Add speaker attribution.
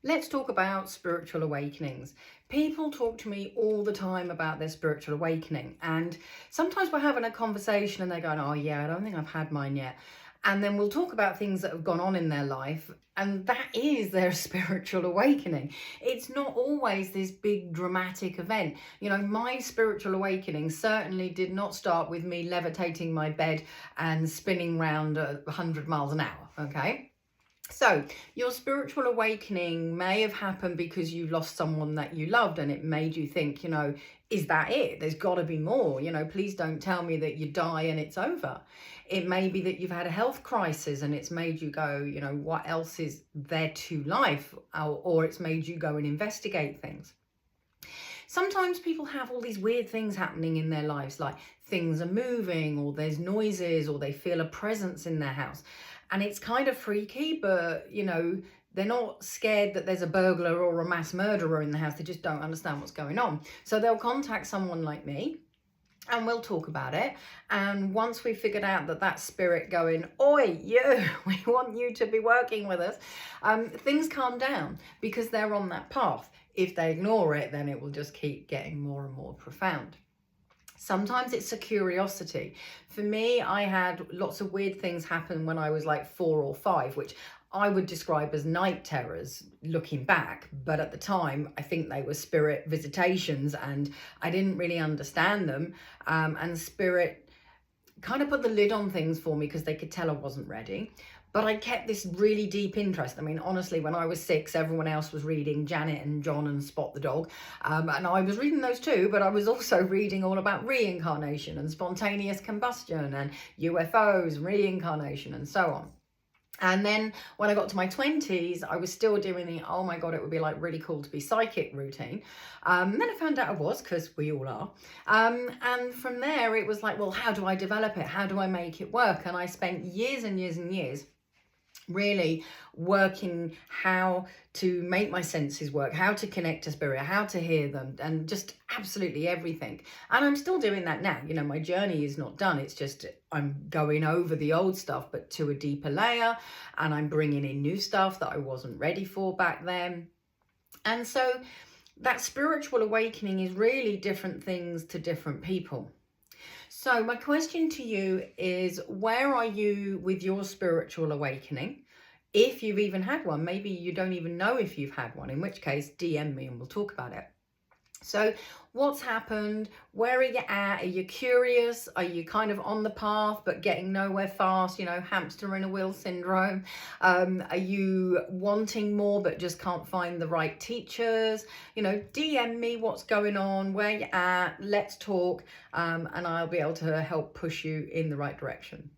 Speaker 1: Let's talk about spiritual awakenings. People talk to me all the time about their spiritual awakening, and sometimes we're having a conversation and they're going, "Oh, yeah, I don't think I've had mine yet." And then we'll talk about things that have gone on in their life, and that is their spiritual awakening. It's not always this big dramatic event. My spiritual awakening certainly did not start with me levitating my bed and spinning round 100 miles an hour, okay? So, your spiritual awakening may have happened because you lost someone that you loved and it made you think, is that it? There's got to be more. Please don't tell me that you die and it's over. It may be that you've had a health crisis and it's made you go, what else is there to life? Or it's made you go and investigate things. Sometimes people have all these weird things happening in their lives, like things are moving, or there's noises, or they feel a presence in their house. And it's kind of freaky, but they're not scared that there's a burglar or a mass murderer in the house. They just don't understand what's going on. So they'll contact someone like me and we'll talk about it. And once we've figured out that spirit going, "Oi, you, we want you to be working with us," things calm down because they're on that path. If they ignore it, then it will just keep getting more and more profound. Sometimes it's a curiosity. For me, I had lots of weird things happen when I was like 4 or 5, which I would describe as night terrors looking back. But at the time, I think they were spirit visitations and I didn't really understand them. And spirit kind of put the lid on things for me because they could tell I wasn't ready. But I kept this really deep interest. I mean, honestly, when I was 6, everyone else was reading Janet and John and Spot the Dog. And I was reading those too, but I was also reading all about reincarnation and spontaneous combustion and UFOs, reincarnation and so on. And then when I got to my 20s, I was still doing the, oh my God, it would be like really cool to be psychic routine. Then I found out I was, because we all are. And from there, it was like, well, how do I develop it? How do I make it work? And I spent years and years and years really working how to make my senses work, how to connect to spirit, how to hear them, and just absolutely everything. And I'm still doing that now. My journey is not done. It's just I'm going over the old stuff, but to a deeper layer, and I'm bringing in new stuff that I wasn't ready for back then. And so that spiritual awakening is really different things to different people. So my question to you is, where are you with your spiritual awakening? If you've even had one, maybe you don't even know if you've had one, in which case DM me and we'll talk about it. So what's happened? Where are you at? Are you curious? Are you kind of on the path but getting nowhere fast? Hamster in a wheel syndrome. Are you wanting more but just can't find the right teachers? DM me what's going on, where you're at. Let's talk, and I'll be able to help push you in the right direction.